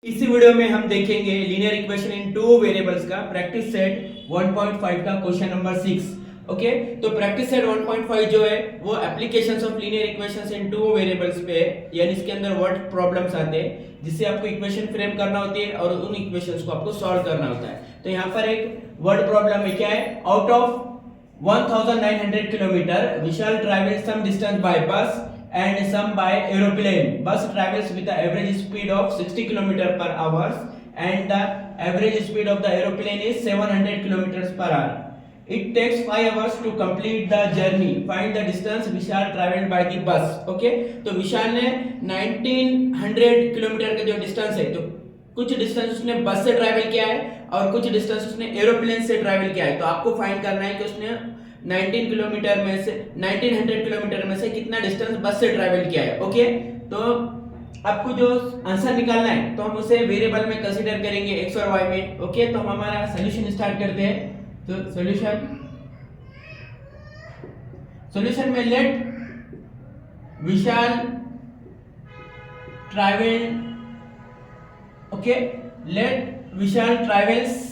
इसी वीडियो में हम देखेंगे linear equation in two variables का प्रैक्टिस सेट 1.5 का क्वेश्चन नंबर 6। ओके, तो प्रैक्टिस सेट 1.5 जो है वो applications of linear equations in two variables पे है, यानी इसके अंदर वर्ड प्रॉब्लम्स आते हैं जिससे आपको इक्वेशन फ्रेम करना होती है और उन इक्वेशंस को आपको सॉल्व करना होता है। तो यहाँ पर एक वर्ड प्रॉब्लम है, क्या है, out of 1900 kilometre we shall travel some distance by bus and some by aeroplane. Bus travels with the average speed of 60 km per hour and the average speed of the aeroplane is 700 km per hour. It takes 5 hours to complete the journey. Find the distance Vishal traveled by the bus. Okay, तो विशाल ने 1900 kilometre का जो distance है, तो कुछ distance उसने बस से ट्रैवल किया है और कुछ डिस्टेंस उसने एरोप्लेन से ट्रैवल किया है। तो आपको फाइंड करना है कि उसने 1900 किलोमीटर में से कितना डिस्टेंस बस से ट्रैवल किया है। ओके, तो आपको जो आंसर निकालना है तो हम उसे वेरिएबल में कंसीडर करेंगे एक्स और वाई में। ओके, तो हम हमारा सॉल्यूशन स्टार्ट करते हैं। तो सॉल्यूशन में let Vishal travel, okay, let Vishal travels,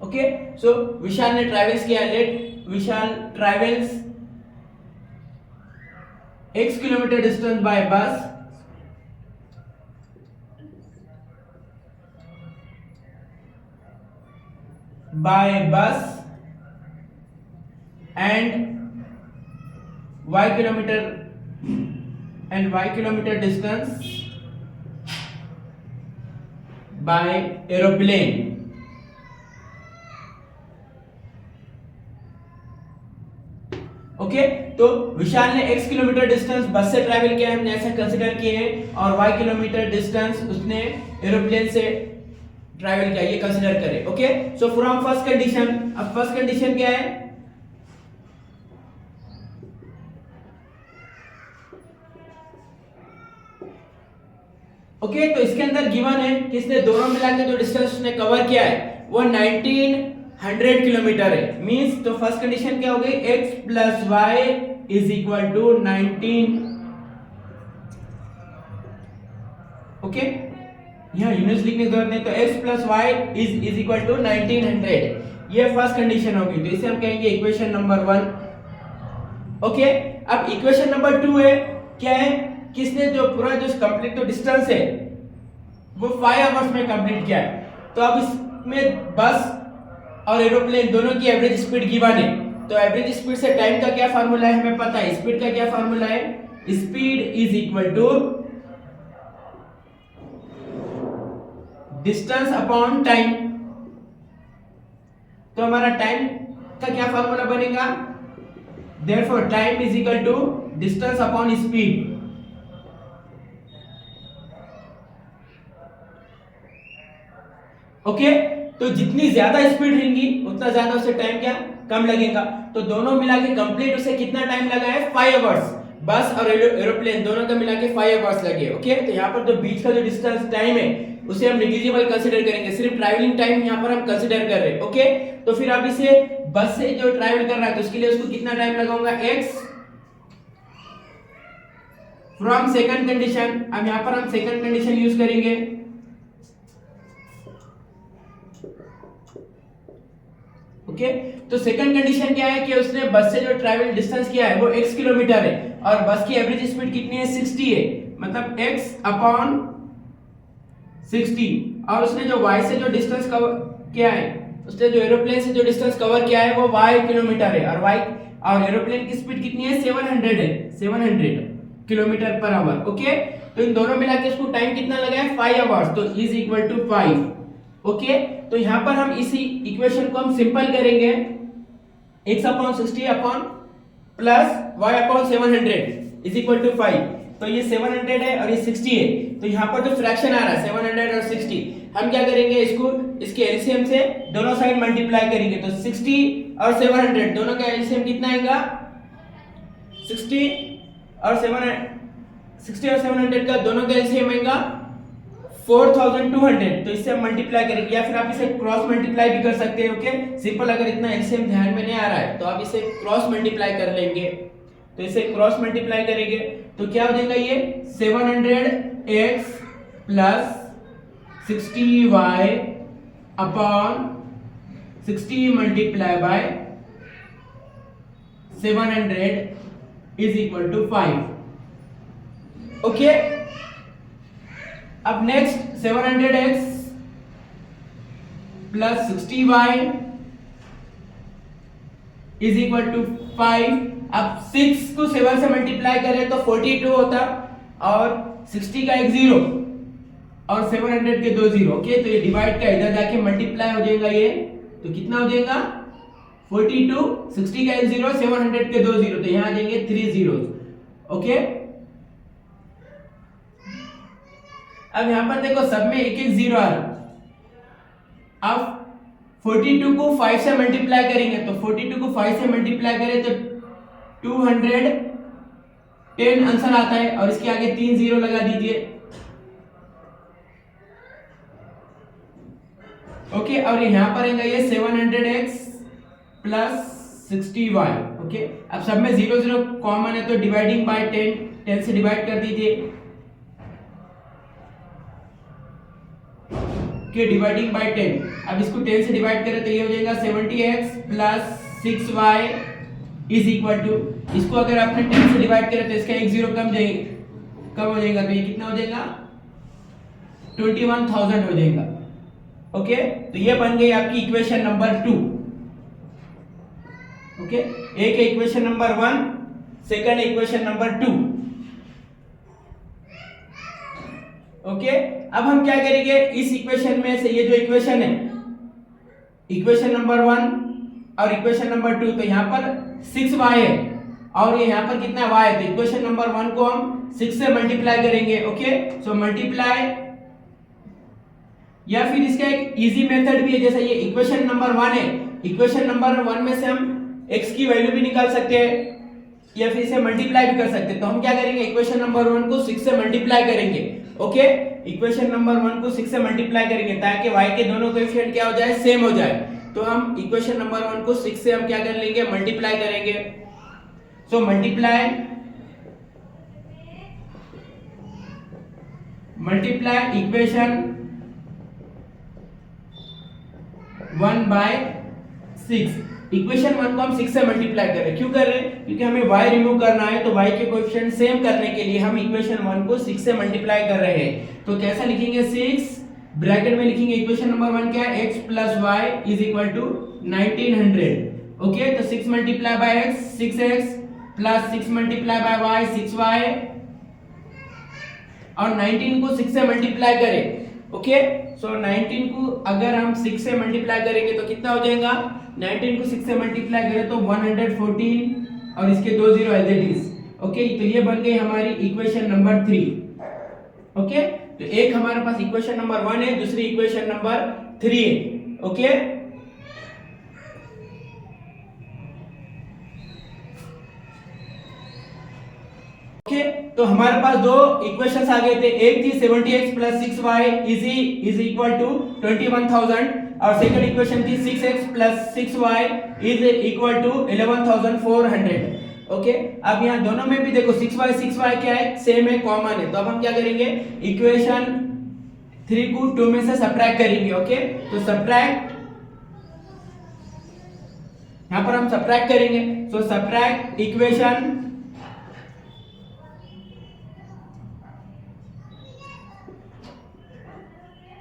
okay, so Vishal ने ट्रैवल्स किया, let Vishal travels x kilometre distance by bus and y kilometer distance by aeroplane। ओके, तो विशाल ने x किलोमीटर डिस्टेंस बस से ट्रैवल किया, हमने ऐसा कंसीडर किए हैं, और y किलोमीटर डिस्टेंस उसने एरोप्लेन से ट्रैवल किया, ये कंसीडर करें। Okay, so from first condition, अब फर्स्ट कंडीशन क्या है, ओके, तो इसके अंदर गिवन है कि इसने दोनों मिला के जो डिस्टेंस उसने कवर किया है वो 1900 किलोमीटर है। मींस तो फर्स्ट कंडीशन क्या हो गई, x plus y is equal to 19। Okay, यहाँ यूनिट्स लिखने की जरूरत नहीं, तो x plus y is equal to 1900, ये फर्स्ट कंडीशन होगी। तो इसे हम कहेंगे इक्वेशन नंबर 1। ओके, अब इक्वेशन नंबर 2 है, क्या है, किसने जो पूरा जो कंप्लीट तो डिस्टेंस है वो 5 आवर्स में कंप्लीट किया है। तो अब इसमें बस और एरोप्लेन दोनों की एवरेज स्पीड गिवन है, तो एवरेज स्पीड से टाइम का क्या फार्मूला है हमें पता है। स्पीड का क्या फार्मूला है, speed is equal to distance upon time. तो हमारा टाइम का क्या फार्मूला बनेगा, therefore time is equal to distance upon speed. Okay, तो जितनी ज्यादा स्पीड रहेगी उतना ज्यादा उसे टाइम क्या कम लगेगा। तो दोनों मिला के कंप्लीट उसे कितना टाइम लगा है, 5 आवर्स। बस और एरोप्लेन दोनों का मिला के 5 आवर्स लगे। ओके, तो यहाँ पर जो बीच का जो डिस्टेंस टाइम है उसे हम नेग्लिजिबल कंसीडर करेंगे, सिर्फ ट्रैवलिंग टाइम यहाँ पर हम कंसीडर कर रहे हैं। ओके, तो फिर अब इसे बस से जो ट्रैवल कर रहा है तो उसके लिए उसको कितना टाइम लगाऊंगा, x फ्रॉम सेकंड कंडीशन। अब यहाँ पर हम सेकंड कंडीशन यूज करेंगे। ओके, तो सेकंड कंडीशन क्या है कि उसने बस से जो ट्रैवल डिस्टेंस किया है वो x किलोमीटर है और बस की एवरेज स्पीड कितनी है, 60 है, मतलब x अपॉन 60। और उसने जो y से जो डिस्टेंस कवर किया है, उसने जो एरोप्लेन से जो डिस्टेंस कवर किया है वो y किलोमीटर है, और एरोप्लेन की स्पीड कितनी है, 700 है, 700 किलोमीटर पर आवर। ओके, तो इन दोनों मिला के उसको टाइम कितना लगा है, 5 आवर्स, तो इज इक्वल टू 5। ओके, तो यहां पर हम इसी इक्वेशन को हम सिंपल करेंगे, x upon 60 upon plus y upon 700 is equal to 5। तो ये 700 है और ये 60 है, तो यहां पर जो फ्रैक्शन आ रहा है 700 और 60, हम क्या करेंगे, इसको इसके एलसीएम से दोनों साइड मल्टीप्लाई करेंगे। तो 60 और 700 दोनों का एलसीएम कितना आएगा, 60 और 700 का दोनों का एलसीएम आएगा 4200। तो इससे हम मल्टीप्लाई करेंगे, या फिर आप इसे क्रॉस मल्टीप्लाई भी कर सकते हैं। ओके, सिंपल, अगर इतना एलसीएम ध्यान में नहीं आ रहा है तो आप इसे क्रॉस मल्टीप्लाई कर लेंगे। तो इसे क्रॉस मल्टीप्लाई करेंगे तो क्या हो जाएगा ये 700x plus 60y upon 60 multiply by 700 is equal to 5। Okay, अब next 700x plus 60y is equal to 5। अब 6 को 7 से मल्टीप्लाई करें तो 42 होता और 60 का एक 0 और 700 के 2 0। ओके, तो ये डिवाइड का इधर जाके मल्टीप्लाई हो जाएगा ये, तो कितना हो जाएगा 42, 60 का एक 0, 700 के 2 0, तो यहां आ जाएंगे 3 zeros। ओके, अब यहां पर देखो सब में एक एक 0 आ रहा। अब 42 को 5 से मल्टीप्लाई करेंगे तो 42 को 5 से मल्टीप्लाई करें तो 210 आंसर आता है और इसके आगे 3 0 लगा दीजिए। ओके, और यहां पर आएगा ये 700x प्लस 60y। ओके, अब सब में 0 0 कॉमन है तो डिवाइडिंग बाय 10 से डिवाइड कर दीजिए। ओके, डिवाइडिंग बाय 10, अब इसको 10 से डिवाइड करें तो ये हो जाएगा 70x plus 6y is equal to, इसको अगर आपने 10 से डिवाइड करें तो इसका एक 0 कम हो जाएगा, तो ये कितना हो जाएगा 21,000 हो जाएगा। ओके, तो ये बन गई आपकी इक्वेशन नंबर 2। ओके, एक है equation number 1, second equation number 2। Okay, अब हम क्या करेंगे इस इक्वेशन में से, ये जो इक्वेशन है इक्वेशन नंबर 1 और इक्वेशन नंबर 2, तो यहां पर 6y है और ये यहां पर कितना y है, तो इक्वेशन नंबर 1 को हम 6 से मल्टीप्लाई करेंगे। ओके, सो मल्टीप्लाई, या फिर इसका एक इजी मेथड भी है, जैसे ये इक्वेशन नंबर 1 है, इक्वेशन नंबर 1 में से हम x की वैल्यू भी निकाल सकते हैं या फिर इसे मल्टीप्लाई भी कर सकते हैं। तो हम क्या करेंगे इक्वेशन नंबर 1 को 6 से मल्टीप्लाई करेंगे। ओके, इक्वेशन नंबर 1 को 6 से मल्टीप्लाई करेंगे ताकि y के दोनों कोएफिशिएंट क्या हो जाए, सेम हो जाए। तो हम इक्वेशन नंबर 1 को 6 से हम क्या कर लेंगे, मल्टीप्लाई करेंगे। So multiply equation 1 by 6। Equation 1 को हम 6 से मल्टीप्लाई कर रहे हैं, क्यों कर रहे हैं, क्योंकि हमें y रिमूव करना है, तो y के कोएफिशिएंट सेम करने के लिए हम इक्वेशन 1 को 6 से मल्टीप्लाई कर रहे हैं। तो कैसा लिखेंगे, 6 ब्रैकेट में लिखेंगे इक्वेशन नंबर 1 क्या है, x plus y is equal to 1900। Okay, तो 6 multiply by x 6x plus 6 multiply by y 6y और 19 को 6 से मल्टीप्लाई करें। ओके, सो 19 को अगर हम 6 से मल्टीप्लाई करेंगे तो कितना हो जाएगा, 19 को 6 से मल्टीप्लाई करें तो 114 और इसके 2 0 एज इट इज। ओके, तो ये बन गई हमारी इक्वेशन नंबर 3। ओके, तो एक हमारे पास इक्वेशन नंबर 1 है, दूसरी इक्वेशन नंबर 3 है। ओके, ओके, तो हमारे पास दो इक्वेशंस आ गए थे, एक थी 70x plus 6y is equal to 21,000 और सेकंड इक्वेशन थी 6x plus 6y is equal to 11,400। Okay, अब यहाँ दोनों में भी देखो 6y क्या है, सेम है, कॉमन है, तो अब हम क्या करेंगे इक्वेशन 3 को 2 में से सब्ट्रैक्ट करेंगे। ओके, तो सब्ट्रैक्ट, यहाँ पर हम सब्ट्रैक्ट करेंगे, so subtract equation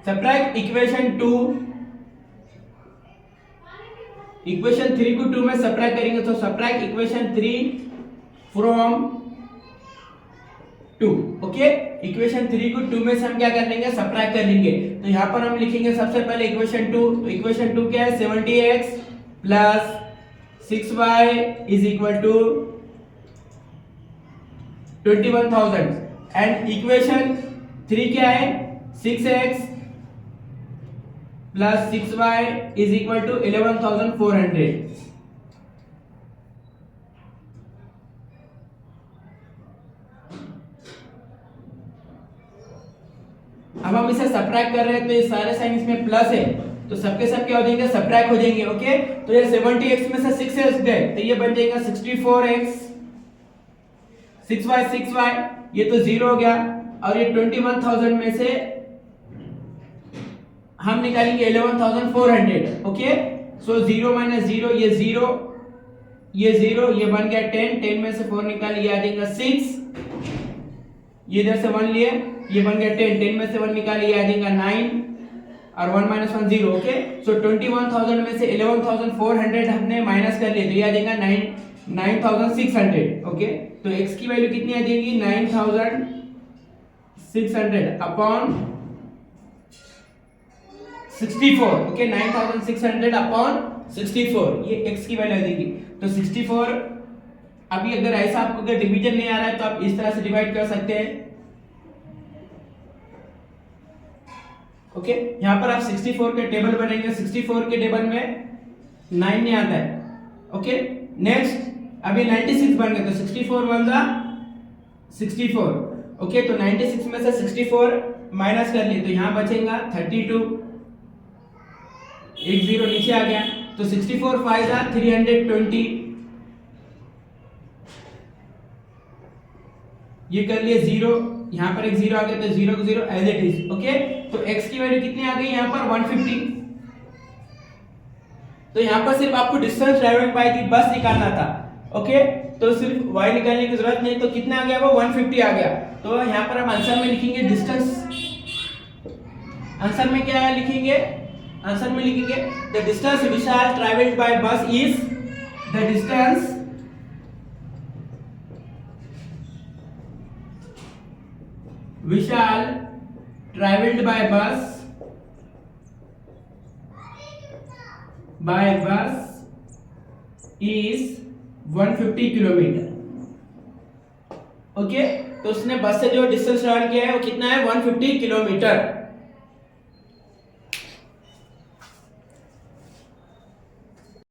subtract equation 2, equation 3 को 2 में सब्ट्रैक्ट करेंगे, तो subtract equation 3 from 2। Okay, equation 3 को 2 में से हम क्या कर लेंगे, सब्ट्रैक्ट कर लेंगे। तो यहां पर हम लिखेंगे सबसे पहले इक्वेशन 2, तो इक्वेशन 2 क्या है, 70x plus 6y is equal to 21,000 and equation 3 क्या है, 6x plus 6y is equal to 11,400। अब हम इसे सब्ट्रैक्ट कर रहे हैं तो ये सारे साइन इसमें प्लस है तो सबके सब क्या हो जाएंगे, सब्ट्रैक्ट हो जाएंगे। ओके, तो ये 70x में से 6x गए तो ये बन जाएगा 64x 6y ये तो 0 हो गया, और ये 21,000 में से हम निकालेंगे 11,400। ओके, सो 0 माइनस 0 ये 0, ये 0, ये बन गया 10, 10 में से 4 निकालिए, ये आ जाएगा 6, ये इधर से 1 लिए, ये बन गया 10, 10 में से 1 निकालिए, ये आ जाएगा 9, और 1 माइनस 1 0। ओके, सो 21,000 में से 11,400 हमने माइनस कर लिए, तो ये आ जाएगा 9,600। ओके, तो x की वैल्यू कितनी आ जाएगी 9,600 अपॉन 64। ओके, 9,600 अपॉन 64, ये x की वैल्यू आ जाएगी। तो 64, अभी अगर ऐसा आपको अगर डिवीजन नहीं आ रहा है तो आप इस तरह से डिवाइड कर सकते हैं। ओके, यहां पर आप 64 के टेबल बनेंगे, 64 के टेबल में 9 नहीं आता है। ओके, नेक्स्ट अभी 96 बन गए, तो 64 बन जा 64। ओके, तो 96 में से 64 माइनस कर लिए, तो यहां बचेगा 32, एक 0 नीचे आ गया, तो 64 5 जा 320, ये कर लिए 0, यहां पर एक 0 आ गया, तो 0 को 0 एज इट इज। ओके, तो x की वैल्यू कितनी आ गई यहां पर 150। तो यहां पर सिर्फ आपको distance travelled by the bus निकालना था। ओके, तो सिर्फ y निकालने की जरूरत नहीं, तो कितना आ गया वो 150 आ गया। तो यहां पर हम आंसर में लिखेंगे डिस्टेंस, आंसर में क्या लिखेंगे, आंसर में लिखेंगे the distance Vishal travelled by bus is, the distance Vishal traveled by bus is 150 kilometre. Okay, तो उसने बस से जो डिस्टेंस ट्रैवल किया है वो कितना है 150 किलोमीटर।